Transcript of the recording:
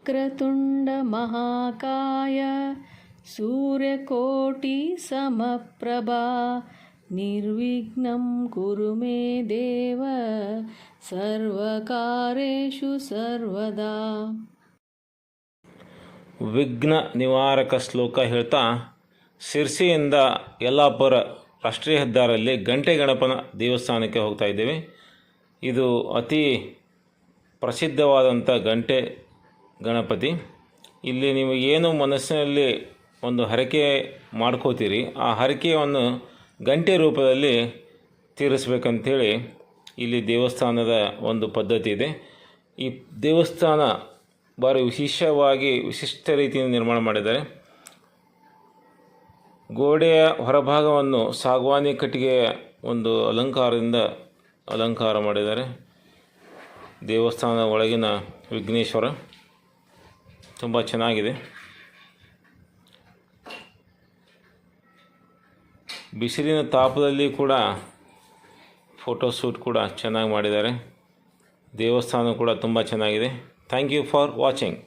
ವಕ್ರತುಂಡ ಮಹಾಕಾಯ ಸೂರ್ಯಕೋಟಿ ಸಮಪ್ರಭಾ ನಿರ್ವಿಘ್ನಂ ಕುರು ಮೇ ದೇವ ಸರ್ವಕಾರ್ಯೇಷು ಸರ್ವದಾ. ವಿಘ್ನ ನಿವಾರಕ ಶ್ಲೋಕ ಹೇಳ್ತಾ ಶಿರ್ಸಿಯಿಂದ ಯಲ್ಲಾಪುರ ರಾಷ್ಟ್ರೀಯ ಹೆದ್ದಾರಲ್ಲಿ ಗಂಟೆ ಗಣಪನ ದೇವಸ್ಥಾನಕ್ಕೆ ಹೋಗ್ತಾ ಇದ್ದೇವೆ. ಇದು ಅತಿ ಪ್ರಸಿದ್ಧವಾದಂಥ ಗಂಟೆ ಗಣಪತಿ. ಇಲ್ಲಿ ನೀವು ಏನು ಮನಸ್ಸಿನಲ್ಲಿ ಒಂದು ಹರಕೆ ಮಾಡ್ಕೋತೀರಿ, ಆ ಹರಕೆಯನ್ನು ಗಂಟೆ ರೂಪದಲ್ಲಿ ತೀರಿಸ್ಬೇಕಂಥೇಳಿ ಇಲ್ಲಿ ದೇವಸ್ಥಾನದ ಒಂದು ಪದ್ಧತಿ ಇದೆ. ಈ ದೇವಸ್ಥಾನ ಭಾರಿ ವಿಶಿಷ್ಟ ರೀತಿಯಿಂದ ನಿರ್ಮಾಣ ಮಾಡಿದ್ದಾರೆ. ಗೋಡೆಯ ಹೊರಭಾಗವನ್ನು ಸಾಗವಾನಿ ಕಟ್ಟಿಗೆಯ ಒಂದು ಅಲಂಕಾರದಿಂದ ಅಲಂಕಾರ ಮಾಡಿದ್ದಾರೆ. ದೇವಸ್ಥಾನದ ಒಳಗಿನ ವಿಘ್ನೇಶ್ವರ ತುಂಬ ಚೆನ್ನಾಗಿದೆ. ಬಿಸಿಲಿನ ತಾಪದಲ್ಲಿ ಕೂಡ ಫೋಟೋ ಶೂಟ್ ಕೂಡ ಚೆನ್ನಾಗಿ ಮಾಡಿದ್ದಾರೆ. ದೇವಸ್ಥಾನ ಕೂಡ ತುಂಬ ಚೆನ್ನಾಗಿದೆ. Thank you for watching.